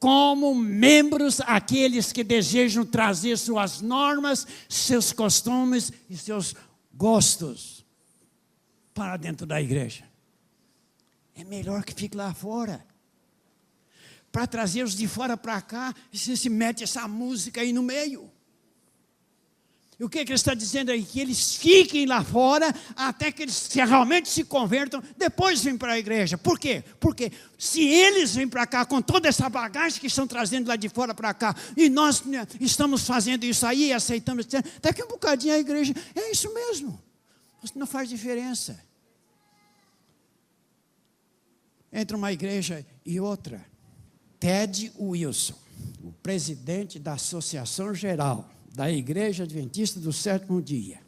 como membros aqueles que desejam trazer suas normas, seus costumes e seus gostos para dentro da igreja. É melhor que fique lá fora. Para trazer os de fora para cá, você se mete essa música aí no meio. E o que ele está dizendo aí? Que eles fiquem lá fora até que eles realmente se convertam, depois vêm para a igreja. Por quê? Porque se eles vêm para cá com toda essa bagagem que estão trazendo lá de fora para cá, e nós estamos fazendo isso aí, aceitamos, daqui um bocadinho a igreja, é isso mesmo. Não faz diferença entre uma igreja e outra. Ted Wilson, o presidente da Associação Geral da Igreja Adventista do Sétimo Dia,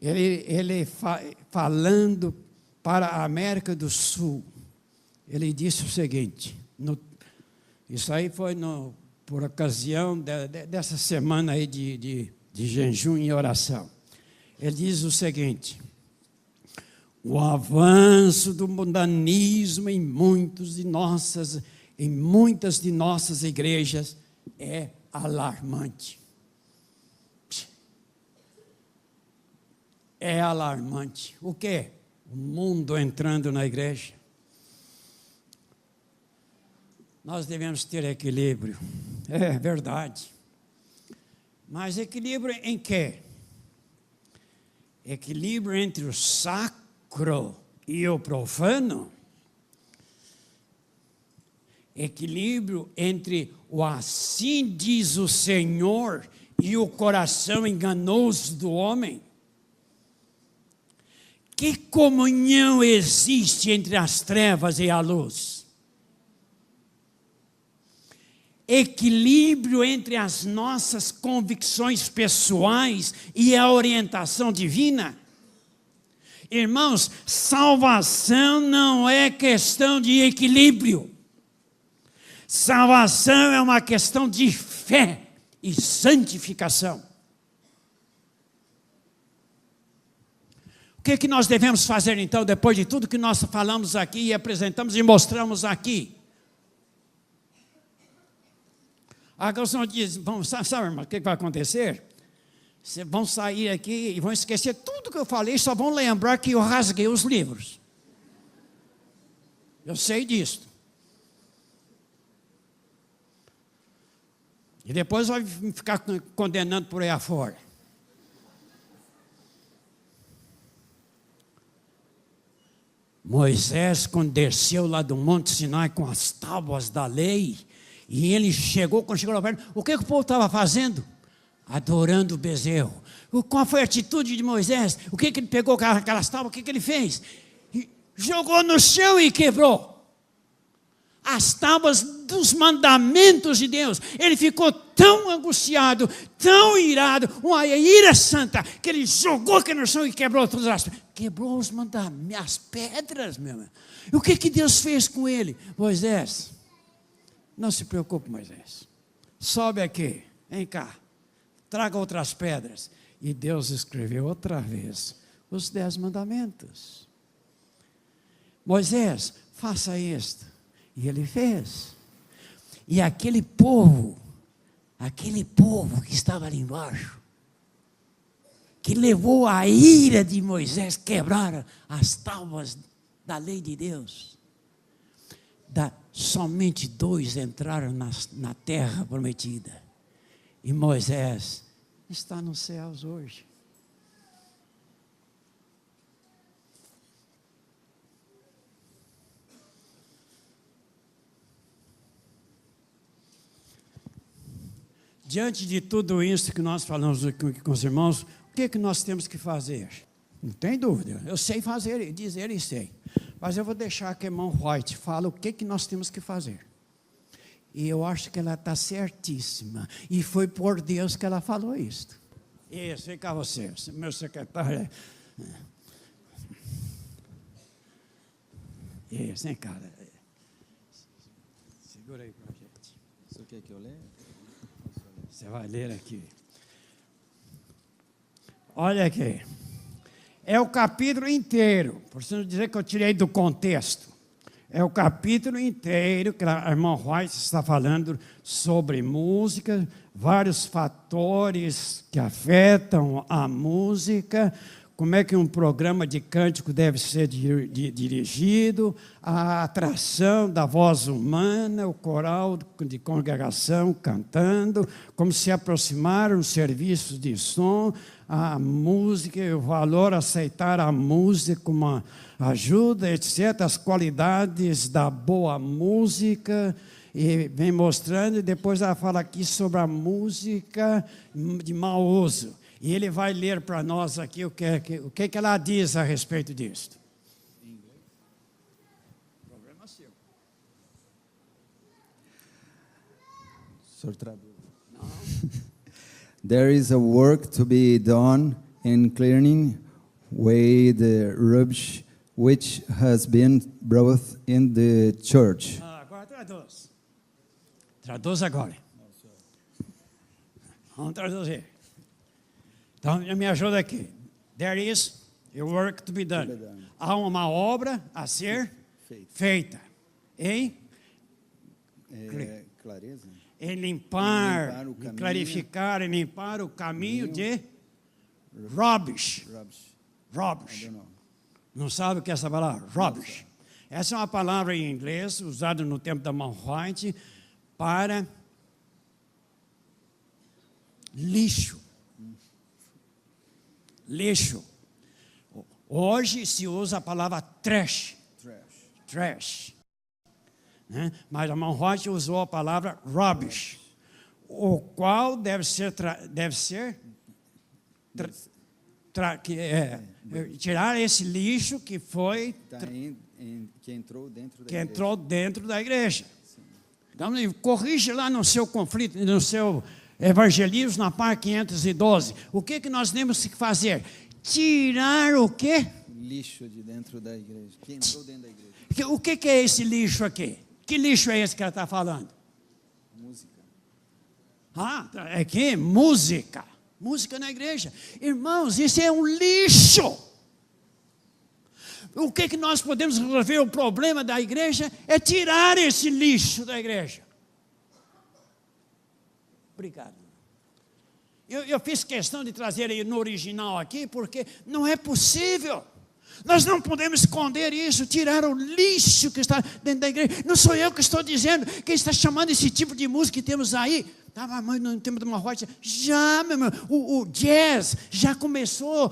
ele falando para a América do Sul, ele disse o seguinte, isso aí foi por ocasião dessa semana aí de jejum e oração. Ele diz o seguinte: o avanço do mundanismo em muitas de nossas igrejas é alarmante. É alarmante. O quê? O mundo entrando na igreja. Nós devemos ter equilíbrio. É verdade. Mas equilíbrio em quê? Equilíbrio entre o sacro e o profano. Equilíbrio entre o assim diz o Senhor e o coração enganoso do homem. Que comunhão existe entre as trevas e a luz? Equilíbrio entre as nossas convicções pessoais e a orientação divina? Irmãos, salvação não é questão de equilíbrio. Salvação é uma questão de fé e santificação. O que nós devemos fazer então, depois de tudo que nós falamos aqui e apresentamos e mostramos aqui? A canção diz, sabe, irmão, o que vai acontecer? Vocês vão sair aqui e vão esquecer tudo que eu falei, só vão lembrar que eu rasguei os livros. Eu sei disso. E depois vai ficar condenando por aí afora. Moisés, quando desceu lá do Monte Sinai com as tábuas da lei, e ele chegou, quando chegou lá perto, o que o povo estava fazendo? Adorando o bezerro. Qual foi a atitude de Moisés? O que ele pegou aquelas tábuas, o que ele fez? Jogou no chão e quebrou as tábuas dos mandamentos de Deus. Ele ficou tão angustiado, tão irado, uma ira santa, que ele jogou aqui no chão e quebrou todas as pedras. Quebrou os mandamentos, as pedras, meu irmão. E o que Deus fez com ele? Moisés, não se preocupe, Moisés. Sobe aqui, vem cá, traga outras pedras. E Deus escreveu outra vez os 10 mandamentos. Moisés, faça isto. E ele fez. E aquele povo que estava ali embaixo, que levou a ira de Moisés, quebraram as tábuas da lei de Deus. Somente 2 entraram na terra prometida. E Moisés está nos céus hoje. Diante de tudo isso que nós falamos aqui com os irmãos, o que nós temos que fazer? Não tem dúvida, eu sei fazer, dizer e sei. Mas eu vou deixar que a irmã White fala o que nós temos que fazer. E eu acho que ela está certíssima. E foi por Deus que ela falou isso. Isso, vem cá você, meu secretário. Isso, vem cá. Segura aí para a gente. quer que eu leia? Você vai ler aqui. Olha aqui. É o capítulo inteiro, por isso não dizer que eu tirei do contexto. É o capítulo inteiro que a irmã White está falando sobre música, vários fatores que afetam a música, como é que um programa de cântico deve ser dirigido, a atração da voz humana, o coral de congregação cantando, como se aproximar os serviços de som, a música, o valor aceitar a música como uma ajuda, etc., as qualidades da boa música, e vem mostrando, e depois ela fala aqui sobre a música de mau uso. E ele vai ler para nós aqui o que ela diz a respeito disso. Em inglês? Problema seu. Senhor traduz. There is a work to be done in clearing away the rubbish which has been brought in the church. Agora traduz. Traduz agora. Vamos traduzir. Então, me ajuda aqui. There is a work to be done. Há uma obra a ser feita. Em? Clareza? Em limpar, em clarificar, em limpar o caminho de rubbish. Rubbish. Não sabe o que é essa palavra? Rubbish. Essa é uma palavra em inglês usada no tempo da irmã White para lixo. Lixo. Hoje se usa a palavra trash. Trash. Né? Mas a irmã White usou a palavra rubbish, o qual deve ser tirar esse lixo que foi que entrou dentro da que igreja. Entrou dentro da igreja. Então, corrige lá no seu conflito, no seu evangelismo, na página 512. O que nós temos que fazer? Tirar o quê? Lixo de dentro da igreja. Que entrou dentro da igreja. O que é esse lixo aqui? Que lixo é esse que ela está falando? Música. É que? Música. Música na igreja. Irmãos, isso é um lixo. O que nós podemos resolver o problema da igreja é tirar esse lixo da igreja. Obrigado. Eu fiz questão de trazer ele no original aqui, porque não é possível. Nós não podemos esconder isso, tirar o lixo que está dentro da igreja. Não sou eu que estou dizendo, quem está chamando esse tipo de música que temos aí. Estava no tempo de uma rocha. Já, meu irmão, o jazz já começou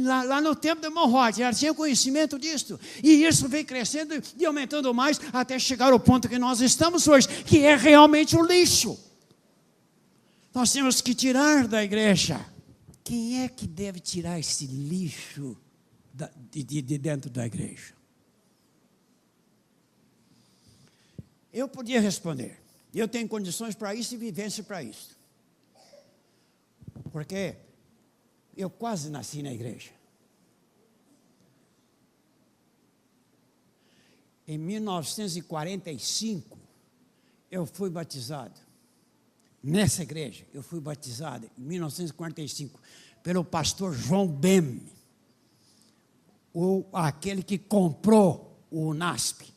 lá no tempo de uma rocha. Já tinha conhecimento disso. E isso vem crescendo e aumentando mais até chegar ao ponto que nós estamos hoje, que é realmente o lixo. Nós temos que tirar da igreja. Quem é que deve tirar esse lixo de dentro da igreja? Eu podia responder. Eu tenho condições para isso e vivência para isso. Porque eu quase nasci na igreja. Em 1945, eu fui batizado. Nessa igreja, eu fui batizado em 1945 pelo pastor João Bem, aquele que comprou o UNASP.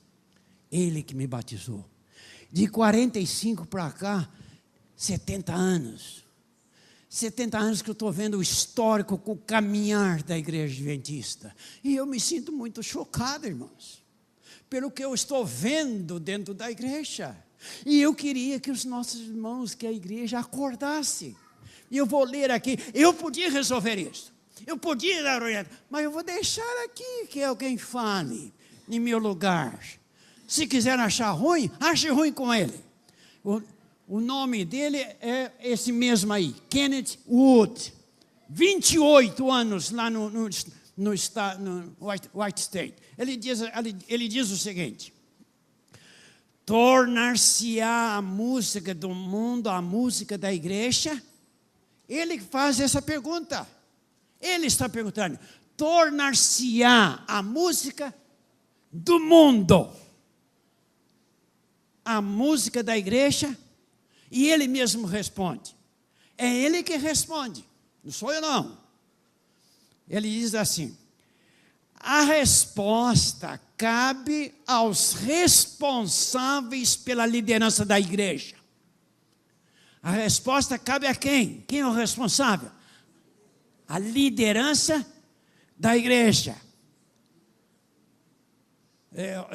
Ele que me batizou. De 45 para cá, 70 anos. 70 anos que eu estou vendo o histórico, o caminhar da igreja adventista. E eu me sinto muito chocado, irmãos, pelo que eu estou vendo dentro da igreja. E eu queria que os nossos irmãos, que a igreja acordasse. E eu vou ler aqui, eu podia resolver isso. Eu podia dar orientação, mas eu vou deixar aqui que alguém fale em meu lugar. Se quiser achar ruim, ache ruim com ele. O nome dele é esse mesmo aí, Kenneth Wood. 28 anos lá no White State. Ele diz o seguinte: tornar-se-á a música do mundo a música da igreja? Ele faz essa pergunta. Ele está perguntando: tornar-se-á a música do mundo a música da igreja? E ele mesmo responde. É ele que responde, não sou eu não. Ele diz assim: a resposta cabe aos responsáveis pela liderança da igreja. A resposta cabe a quem? Quem é o responsável? A liderança da igreja.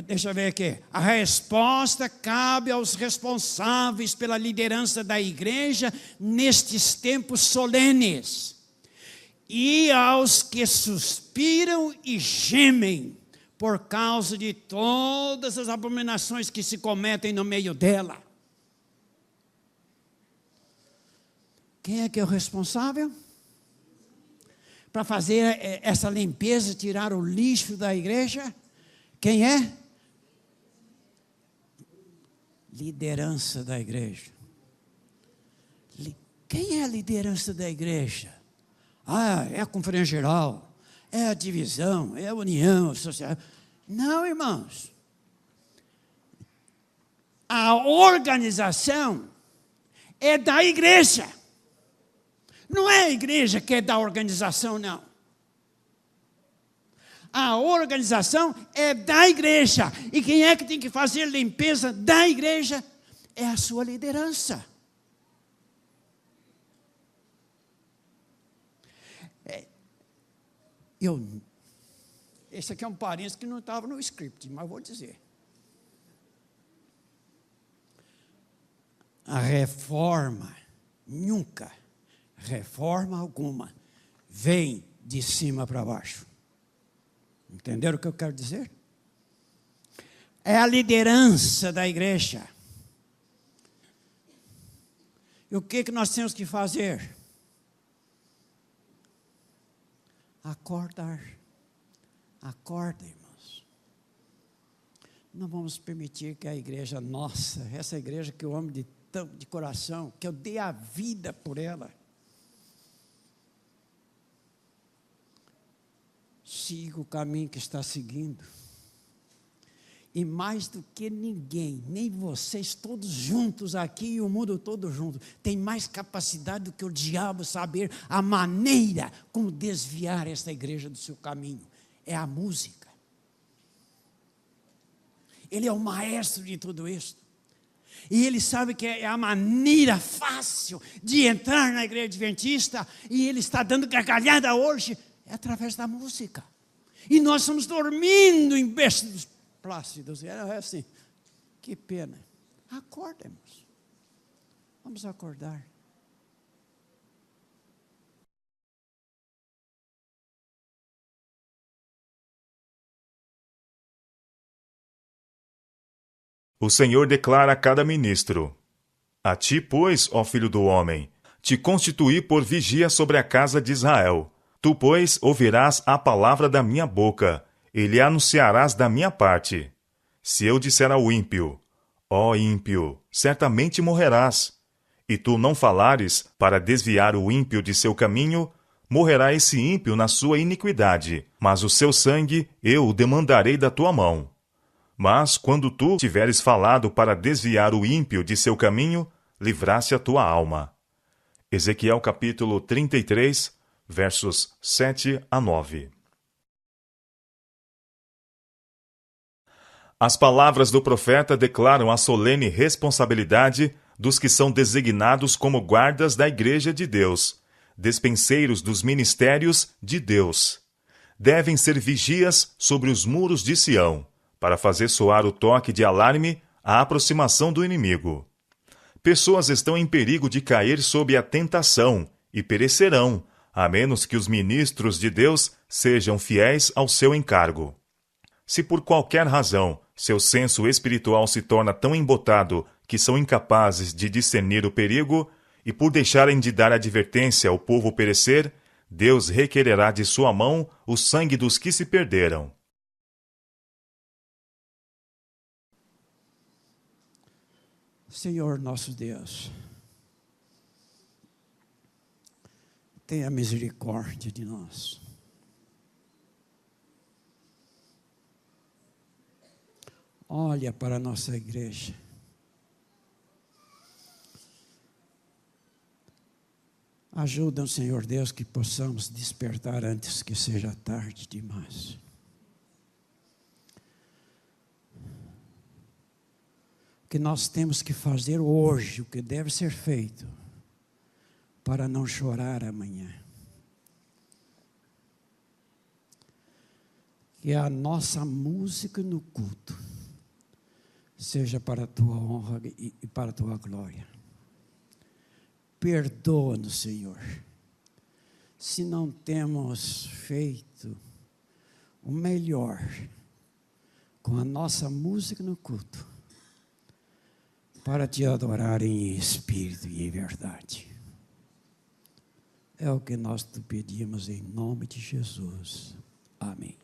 Deixa eu ver aqui. A resposta cabe aos responsáveis pela liderança da igreja nestes tempos solenes. E aos que suspiram e gemem por causa de todas as abominações que se cometem no meio dela. Quem é que é o responsável para fazer essa limpeza, tirar o lixo da igreja? Quem é? Liderança da igreja. Quem é a liderança da igreja? É a conferência geral, é a divisão, é a união social. Não, irmãos. A organização é da igreja. Não é a igreja que é da organização, não. A organização é da igreja. E quem é que tem que fazer limpeza da igreja? É a sua liderança. Esse aqui é um parênteses que não estava no script, mas vou dizer. A reforma, nunca, reforma alguma, vem de cima para baixo. Entenderam o que eu quero dizer? É a liderança da igreja. E o que nós temos que fazer? Acordar. Acorda, irmãos. Não vamos permitir que a igreja nossa, essa igreja que eu amo de coração, que eu dei a vida por ela, siga o caminho que está seguindo. E mais do que ninguém, nem vocês todos juntos aqui e o mundo todo junto, tem mais capacidade do que o diabo saber a maneira como desviar esta igreja do seu caminho. É a música. Ele é o maestro de tudo isso. E ele sabe que é a maneira fácil de entrar na igreja adventista, e ele está dando gargalhada hoje, é através da música. E nós estamos dormindo em berços plácidos. É assim, que pena. Acorda, irmãos. Vamos acordar. O Senhor declara a cada ministro: a ti, pois, ó filho do homem, te constituí por vigia sobre a casa de Israel. Tu, pois, ouvirás a palavra da minha boca, e lhe anunciarás da minha parte. Se eu disser ao ímpio: ó ímpio, certamente morrerás, e tu não falares para desviar o ímpio de seu caminho, morrerá esse ímpio na sua iniquidade, mas o seu sangue eu o demandarei da tua mão. Mas, quando tu tiveres falado para desviar o ímpio de seu caminho, livraste a tua alma. Ezequiel capítulo 33, versos 7 a 9. As palavras do profeta declaram a solene responsabilidade dos que são designados como guardas da Igreja de Deus, despenseiros dos ministérios de Deus. Devem ser vigias sobre os muros de Sião, para fazer soar o toque de alarme à aproximação do inimigo. Pessoas estão em perigo de cair sob a tentação e perecerão, a menos que os ministros de Deus sejam fiéis ao seu encargo. Se por qualquer razão seu senso espiritual se torna tão embotado que são incapazes de discernir o perigo, e por deixarem de dar advertência ao povo perecer, Deus requererá de sua mão o sangue dos que se perderam. Senhor nosso Deus, tenha misericórdia de nós. Olha para a nossa igreja. Ajuda, Senhor Deus, que possamos despertar antes que seja tarde demais. O que nós temos que fazer hoje, o que deve ser feito, para não chorar amanhã. Que a nossa música no culto seja para a tua honra e para a tua glória. Perdoa-nos, Senhor, se não temos feito o melhor com a nossa música no culto, para te adorar em espírito e em verdade. É o que nós te pedimos em nome de Jesus. Amém.